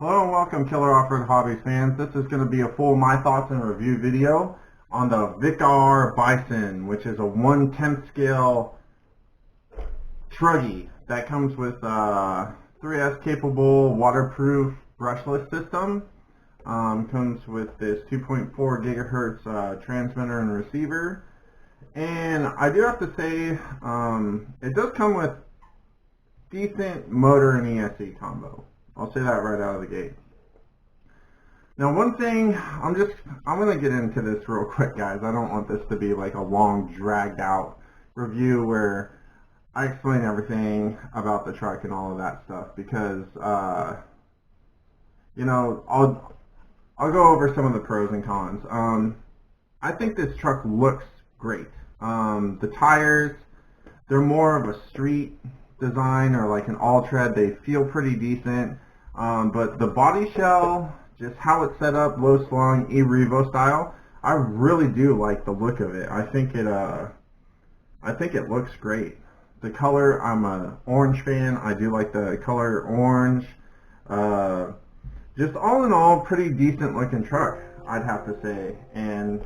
Hello and welcome, Killer Off-Road Hobbies fans. This is going to be a full My Thoughts and Review video on the Vkar Bison, which is a 1/10 scale Truggy that comes with 3S capable waterproof brushless system. Comes with this 2.4 gigahertz transmitter and receiver. And I do have to say, it does come with decent motor and ESC combo. I'll say that right out of the gate. Now, one thing, I'm going to get into this real quick, guys. I don't want this to be like a long, dragged out review where I explain everything about the truck and all of that stuff because, you know, I'll go over some of the pros and cons. I think this truck looks great. The tires, they're more of a street design or like an all-tread. They feel pretty decent. But the body shell, just how it's set up, low slung, e-revo style, I really do like the look of it. I think it looks great. The color, I'm an orange fan. I do like the color orange. Just all in all, pretty decent looking truck, I'd have to say. And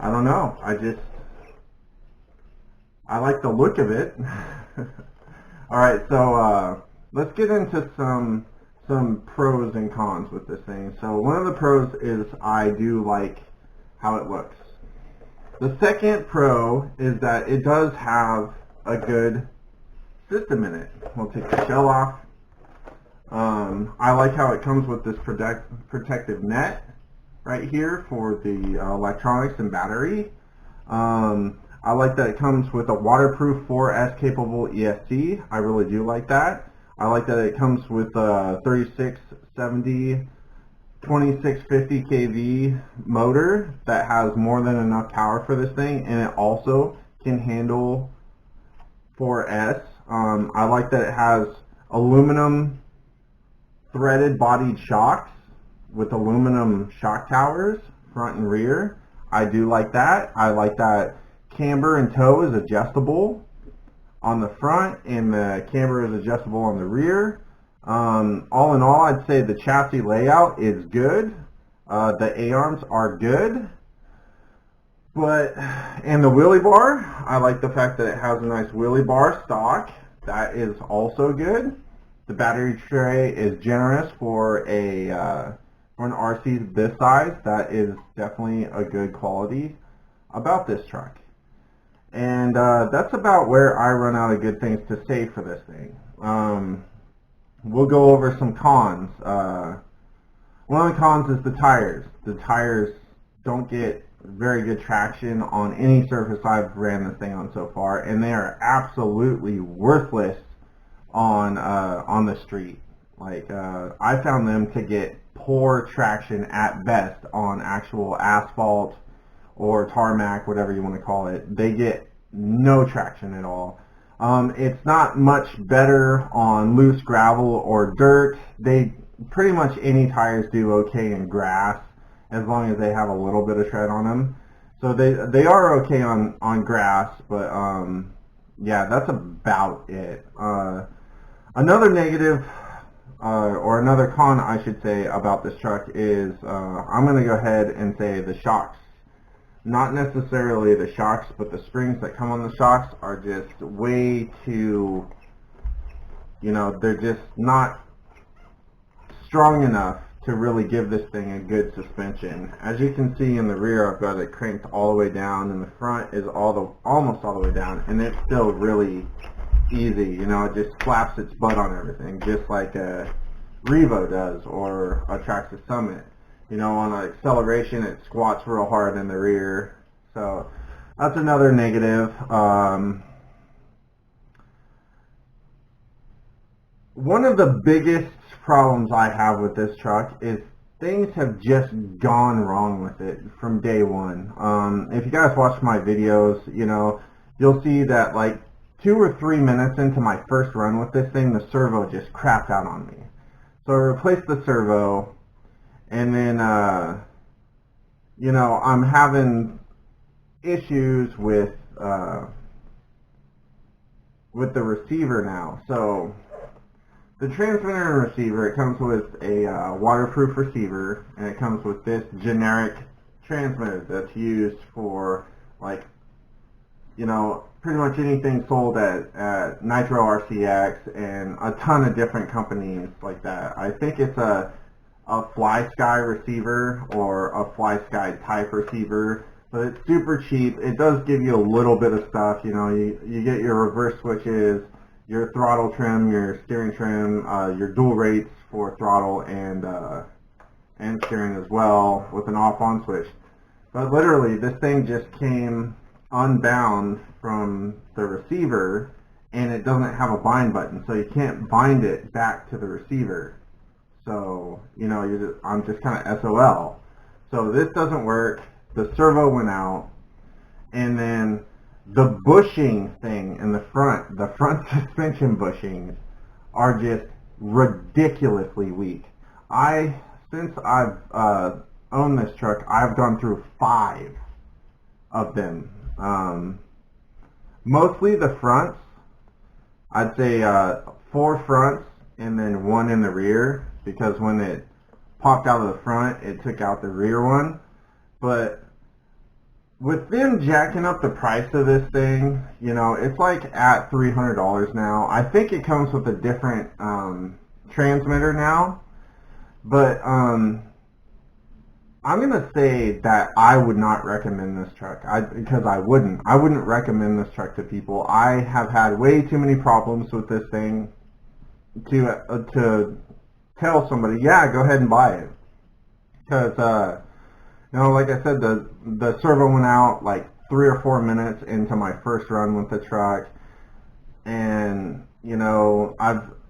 I don't know, I like the look of it. Alright, so let's get into some pros and cons with this thing. So one of the pros is I do like how it looks. The second pro is that it does have a good system in it. We'll take the shell off. I like how it comes with this protective net right here for the electronics and battery. I like that it comes with a waterproof 4S capable ESC. I really do like that. I like that it comes with a 3670 2650 kV motor that has more than enough power for this thing, and it also can handle 4S. I like that it has aluminum threaded bodied shocks with aluminum shock towers, front and rear. I do like that. I like that camber and toe is adjustable on the front and the camber is adjustable on the rear. All in all, I'd say the chassis layout is good. The A-arms are good. And the wheelie bar, I like the fact that it has a nice wheelie bar stock. That is also good. The battery tray is generous for an RC this size. That is definitely a good quality about this truck. And that's about where I run out of good things to say for this thing. We'll go over some cons. One of the cons is the tires. The tires don't get very good traction on any surface I've ran this thing on so far, and they are absolutely worthless on the street. Like I found them to get poor traction at best on actual asphalt or tarmac, whatever you want to call it. They get no traction at all. It's not much better on loose gravel or dirt. They pretty much any tires do okay in grass as long as they have a little bit of tread on them. So they are okay on grass, but yeah, that's about it. Another negative or another con, I should say, about this truck is I'm going to go ahead and say the shocks. Not necessarily the shocks, but the springs that come on the shocks are just way too, you know, they're just not strong enough to really give this thing a good suspension. As you can see in the rear, I've got it cranked all the way down, and the front is almost all the way down, and it's still really easy. You know, it just flaps its butt on everything, just like a Revo does or a Traxxas Summit. You know, on an acceleration, it squats real hard in the rear. So that's another negative. One of the biggest problems I have with this truck is things have just gone wrong with it from day one. If you guys watch my videos, you know, you'll see that like 2 or 3 minutes into my first run with this thing, the servo just crapped out on me. So I replaced the servo. And then, you know, I'm having issues with the receiver now. So The transmitter and receiver, it comes with a waterproof receiver, and it comes with this generic transmitter that's used for, like, you know, pretty much anything sold at Nitro RCX and a ton of different companies like that. I think it's a Fly Sky receiver or a Fly Sky type receiver, but it's super cheap. It does give you a little bit of stuff. You know, you get your reverse switches, your throttle trim, your steering trim, your dual rates for throttle and steering as well with an off-on switch. But literally, this thing just came unbound from the receiver, and it doesn't have a bind button, so you can't bind it back to the receiver. So, you know, I'm just kind of SOL. So this doesn't work. The servo went out, and then the bushing thing in the front suspension bushings are just ridiculously weak. Since I've owned this truck, I've gone through 5 of them. Mostly the fronts. I'd say 4 fronts and then 1 in the rear, because when it popped out of the front, it took out the rear one. But with them jacking up the price of this thing, you know, it's like at $300 now. I think it comes with a different transmitter now, but I'm gonna say that I would not recommend this truck. Because I wouldn't recommend this truck to people. I have had way too many problems with this thing to tell somebody, yeah, go ahead and buy it. Because you know, like I said, the servo went out like 3 or 4 minutes into my first run with the truck, and you know,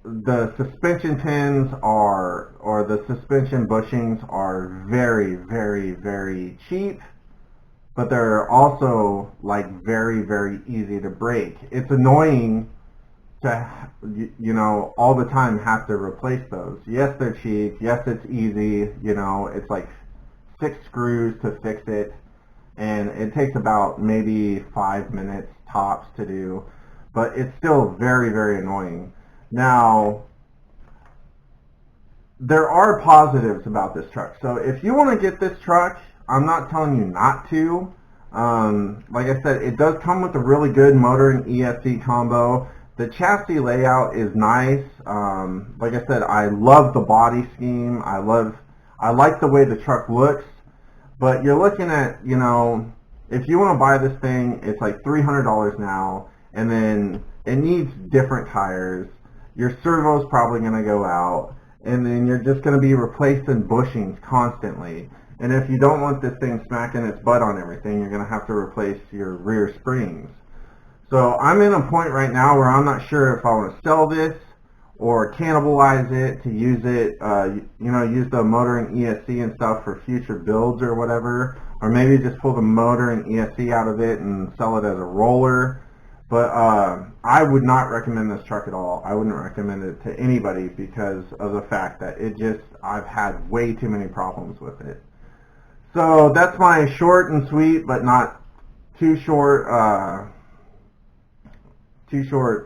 the suspension pins or the suspension bushings are very, very, very cheap, but they're also like very, very easy to break. It's annoying to, you know, all the time have to replace those. Yes, they're cheap. Yes, it's easy. You know, it's like 6 screws to fix it, and it takes about maybe 5 minutes tops to do, but it's still very, very annoying. Now, there are positives about this truck. So if you want to get this truck, I'm not telling you not to. Like I said, it does come with a really good motor and ESC combo. The chassis layout is nice. Like I said, I love the body scheme. I like the way the truck looks. But you're looking at, you know, if you want to buy this thing, it's like $300 now, and then it needs different tires. Your servo's probably going to go out, and then you're just going to be replacing bushings constantly. And if you don't want this thing smacking its butt on everything, you're going to have to replace your rear springs. So I'm in a point right now where I'm not sure if I want to sell this or cannibalize it to use it, you know, use the motor and ESC and stuff for future builds or whatever, or maybe just pull the motor and ESC out of it and sell it as a roller. But I would not recommend this truck at all. I wouldn't recommend it to anybody because of the fact that I've had way too many problems with it. So that's my short and sweet, but not too short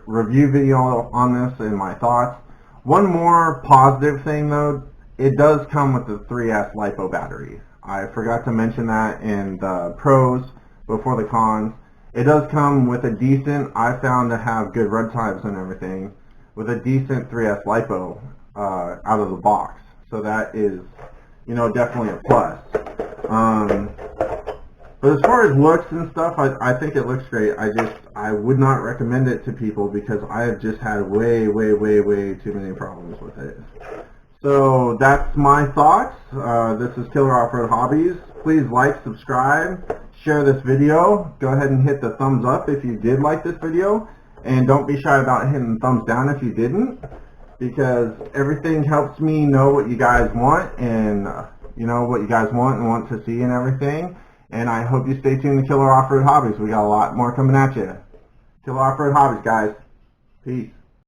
review video on this and my thoughts. One more positive thing though, it does come with the 3S LiPo battery. I forgot to mention that in the pros before the cons. It does come with a decent, I found to have good run times and everything, with a decent 3S LiPo out of the box. So that is, you know, definitely a plus. But as far as looks and stuff, I think it looks great. I would not recommend it to people because I have just had way, way, way, way too many problems with it. So that's my thoughts. This is Killer Off-Road Hobbies. Please like, subscribe, share this video. Go ahead and hit the thumbs up if you did like this video. And don't be shy about hitting the thumbs down if you didn't, because everything helps me know what you guys want and you know what you guys want to see and everything. And I hope you stay tuned to Killer Off-Road Hobbies. We got a lot more coming at you. Killer Off-Road Hobbies, guys. Peace.